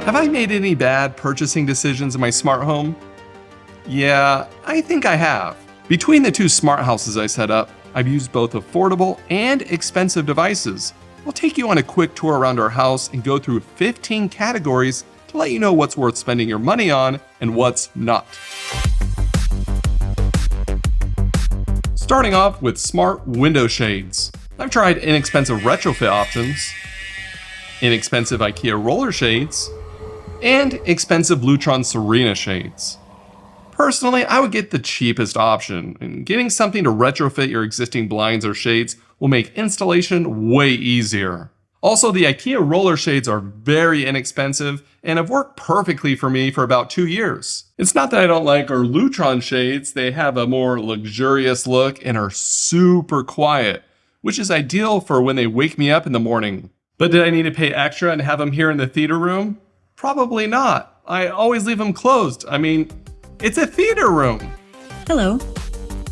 Have I made any bad purchasing decisions in my smart home? Yeah, I think I have. Between the two smart houses I set up, I've used both affordable and expensive devices. I'll take you on a quick tour around our house and go through 15 categories to let you know what's worth spending your money on and what's not. Starting off with smart window shades. I've tried inexpensive retrofit options, inexpensive IKEA roller shades, and expensive Lutron Serena shades. Personally, I would get the cheapest option, and getting something to retrofit your existing blinds or shades will make installation way easier. Also, the IKEA roller shades are very inexpensive and have worked perfectly for me for about 2 years. It's not that I don't like our Lutron shades, they have a more luxurious look and are super quiet, which is ideal for when they wake me up in the morning. But did I need to pay extra and have them here in the theater room? Probably not. I always leave them closed. I mean, it's a theater room. Hello.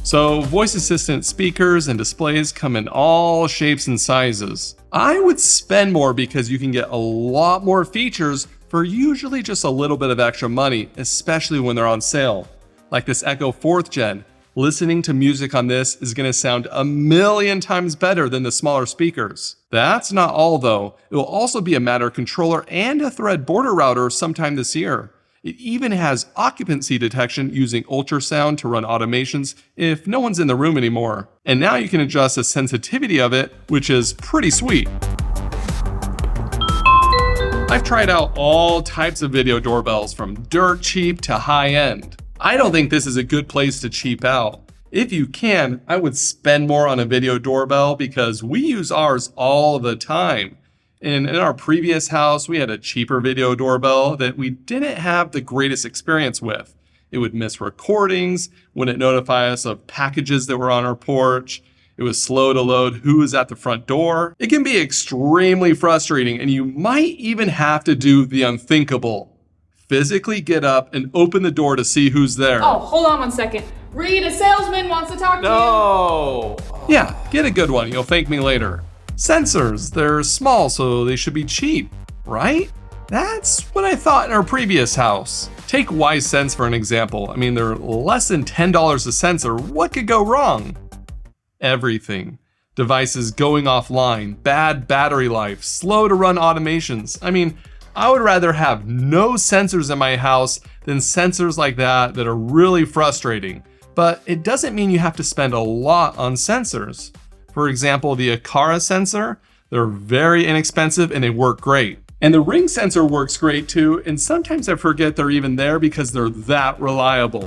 So voice assistant speakers and displays come in all shapes and sizes. I would spend more because you can get a lot more features for usually just a little bit of extra money, especially when they're on sale. Like this Echo 4th Gen. Listening to music on this is going to sound 1,000,000 times better than the smaller speakers. That's not all though. It will also be a Matter controller and a Thread border router sometime this year. It even has occupancy detection using ultrasound to run automations if no one's in the room anymore. And now you can adjust the sensitivity of it, which is pretty sweet. I've tried out all types of video doorbells from dirt cheap to high end. I don't think this is a good place to cheap out. If you can, I would spend more on a video doorbell because we use ours all the time. And in our previous house, we had a cheaper video doorbell that we didn't have the greatest experience with. It would miss recordings, wouldn't notify us of packages that were on our porch. It was slow to load who was at the front door. It can be extremely frustrating, and you might even have to do the unthinkable. Physically get up and open the door to see who's there. Oh, hold on 1 second. Reed, a salesman wants to talk to you. No! Yeah, get a good one. You'll thank me later. Sensors, they're small, so they should be cheap, right? That's what I thought in our previous house. Take WiSense for an example. I mean, they're less than $10 a sensor. What could go wrong? Everything. Devices going offline, bad battery life, slow to run automations. I mean, I would rather have no sensors in my house than sensors like that are really frustrating. But it doesn't mean you have to spend a lot on sensors. For example, the Aqara sensor, they're very inexpensive and they work great. And the Ring sensor works great too, and sometimes I forget they're even there because they're that reliable.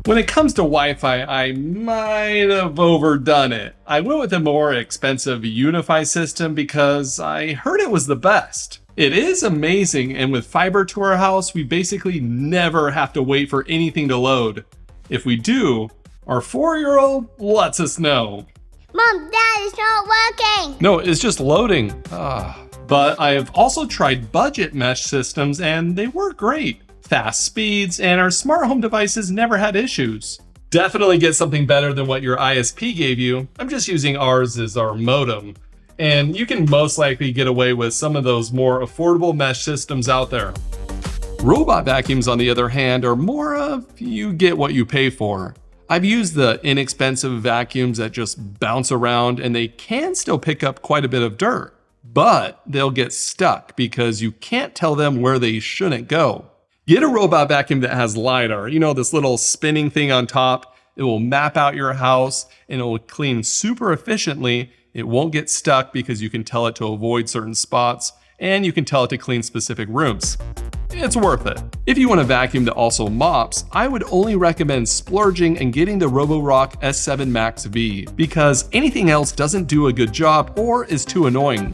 When it comes to Wi-Fi, I might have overdone it. I went with a more expensive Unify system because I heard it was the best. It is amazing, and with fiber to our house, we basically never have to wait for anything to load. If we do, our 4-year-old lets us know. Mom, Dad, it's not working. No, it's just loading. But I have also tried budget mesh systems and they work great. Fast speeds, and our smart home devices never had issues. Definitely get something better than what your ISP gave you. I'm just using ours as our modem. And you can most likely get away with some of those more affordable mesh systems out there. Robot vacuums, on the other hand, are more of you get what you pay for. I've used the inexpensive vacuums that just bounce around and they can still pick up quite a bit of dirt, but they'll get stuck because you can't tell them where they shouldn't go. Get a robot vacuum that has LiDAR, you know, this little spinning thing on top. It will map out your house and it will clean super efficiently. It won't get stuck because you can tell it to avoid certain spots and you can tell it to clean specific rooms. It's worth it. If you want a vacuum that also mops, I would only recommend splurging and getting the Roborock S7 Max V because anything else doesn't do a good job or is too annoying.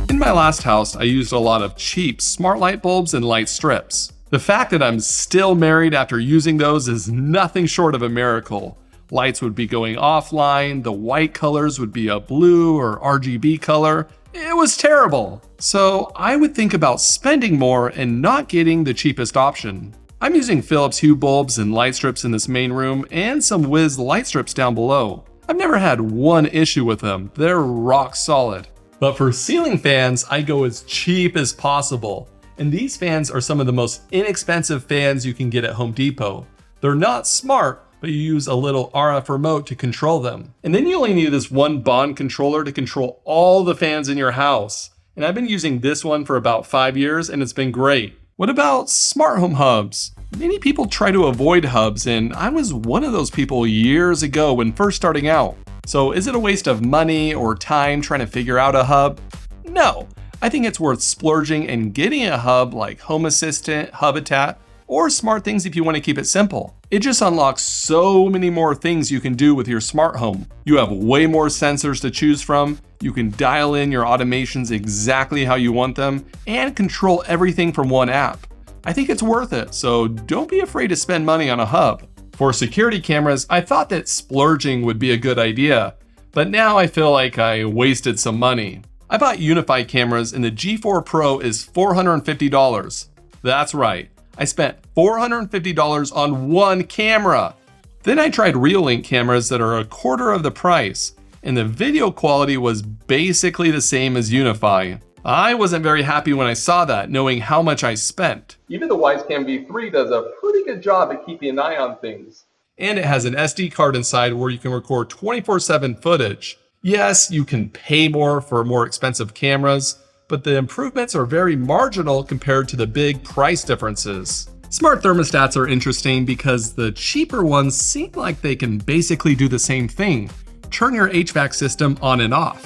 In my last house, I used a lot of cheap smart light bulbs and light strips. The fact that I'm still married after using those is nothing short of a miracle. Lights would be going offline, the white colors would be a blue or RGB color. It was terrible. So I would think about spending more and not getting the cheapest option. I'm using Philips Hue bulbs and light strips in this main room and some Wiz light strips down below. I've never had one issue with them. They're rock solid. But for ceiling fans, I go as cheap as possible. And these fans are some of the most inexpensive fans you can get at Home Depot. They're not smart, but you use a little RF remote to control them. And then you only need this one Bond controller to control all the fans in your house. And I've been using this one for about 5 years and it's been great. What about smart home hubs? Many people try to avoid hubs, and I was one of those people years ago when first starting out. So is it a waste of money or time trying to figure out a hub? No, I think it's worth splurging and getting a hub like Home Assistant, Habitat, or SmartThings if you want to keep it simple. It just unlocks so many more things you can do with your smart home. You have way more sensors to choose from, you can dial in your automations exactly how you want them, and control everything from one app. I think it's worth it, so don't be afraid to spend money on a hub. For security cameras, I thought that splurging would be a good idea, but now I feel like I wasted some money. I bought Unify cameras and the G4 Pro is $450. That's right, I spent $450 on one camera. Then I tried Reolink cameras that are a quarter of the price, and the video quality was basically the same as Unify. I wasn't very happy when I saw that, knowing how much I spent. Even the Wisecam V3 does a pretty good job at keeping an eye on things. And it has an SD card inside where you can record 24/7 footage. Yes, you can pay more for more expensive cameras, but the improvements are very marginal compared to the big price differences. Smart thermostats are interesting because the cheaper ones seem like they can basically do the same thing. Turn your HVAC system on and off.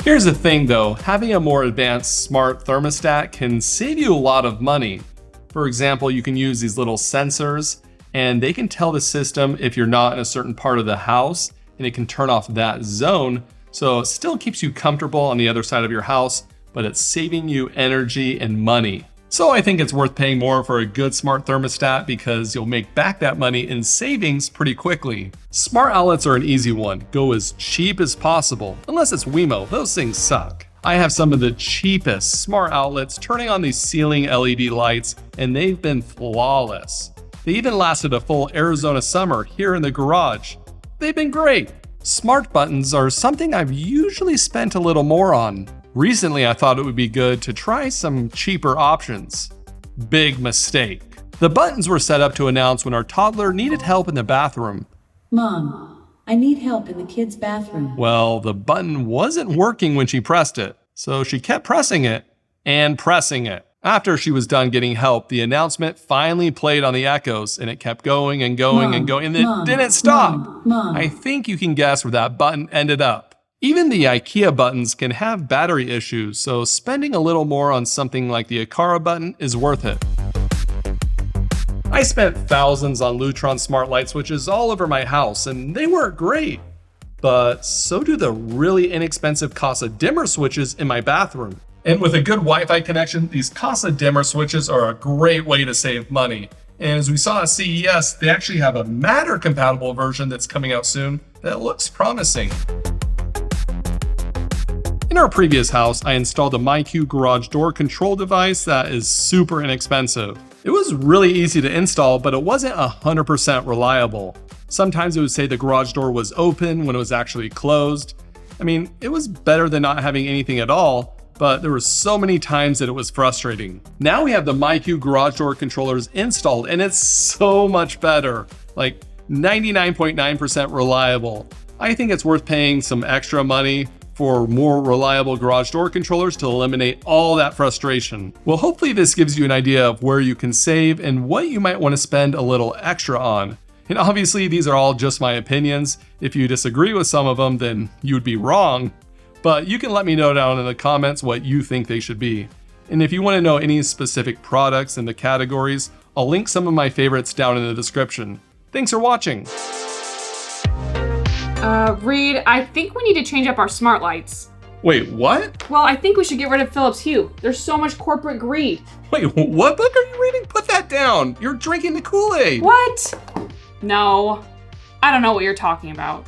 Here's the thing though, having a more advanced smart thermostat can save you a lot of money. For example, you can use these little sensors and they can tell the system if you're not in a certain part of the house and it can turn off that zone, so it still keeps you comfortable on the other side of your house, but it's saving you energy and money. So I think it's worth paying more for a good smart thermostat because you'll make back that money in savings pretty quickly. Smart outlets are an easy one. Go as cheap as possible, unless it's Wemo, those things suck. I have some of the cheapest smart outlets turning on these ceiling LED lights and they've been flawless. They even lasted a full Arizona summer here in the garage. They've been great. Smart buttons are something I've usually spent a little more on. Recently, I thought it would be good to try some cheaper options. Big mistake. The buttons were set up to announce when our toddler needed help in the bathroom. Mom, I need help in the kids' bathroom. Well, the button wasn't working when she pressed it, so she kept pressing it and pressing it. After she was done getting help, the announcement finally played on the echoes and it kept going and going and going and it didn't stop. Mom. I think you can guess where that button ended up. Even the IKEA buttons can have battery issues, so spending a little more on something like the Aqara button is worth it. I spent thousands on Lutron smart light switches all over my house, and they work great. But so do the really inexpensive Casa dimmer switches in my bathroom. And with a good Wi-Fi connection, these Casa dimmer switches are a great way to save money. And as we saw at CES, they actually have a Matter compatible version that's coming out soon that looks promising. In our previous house, I installed a MyQ garage door control device that is super inexpensive. It was really easy to install, but it wasn't 100% reliable. Sometimes it would say the garage door was open when it was actually closed. I mean, it was better than not having anything at all, but there were so many times that it was frustrating. Now we have the MyQ garage door controllers installed and it's so much better, like 99.9% reliable. I think it's worth paying some extra money for more reliable garage door controllers to eliminate all that frustration. Well, hopefully this gives you an idea of where you can save and what you might want to spend a little extra on. And obviously these are all just my opinions. If you disagree with some of them, then you'd be wrong. But you can let me know down in the comments what you think they should be. And if you want to know any specific products in the categories, I'll link some of my favorites down in the description. Thanks for watching. Reed, I think we need to change up our smart lights. Wait, what? Well, I think we should get rid of Philips Hue. There's so much corporate greed. Wait, what book are you reading? Put that down. You're drinking the Kool-Aid. What? No, I don't know what you're talking about.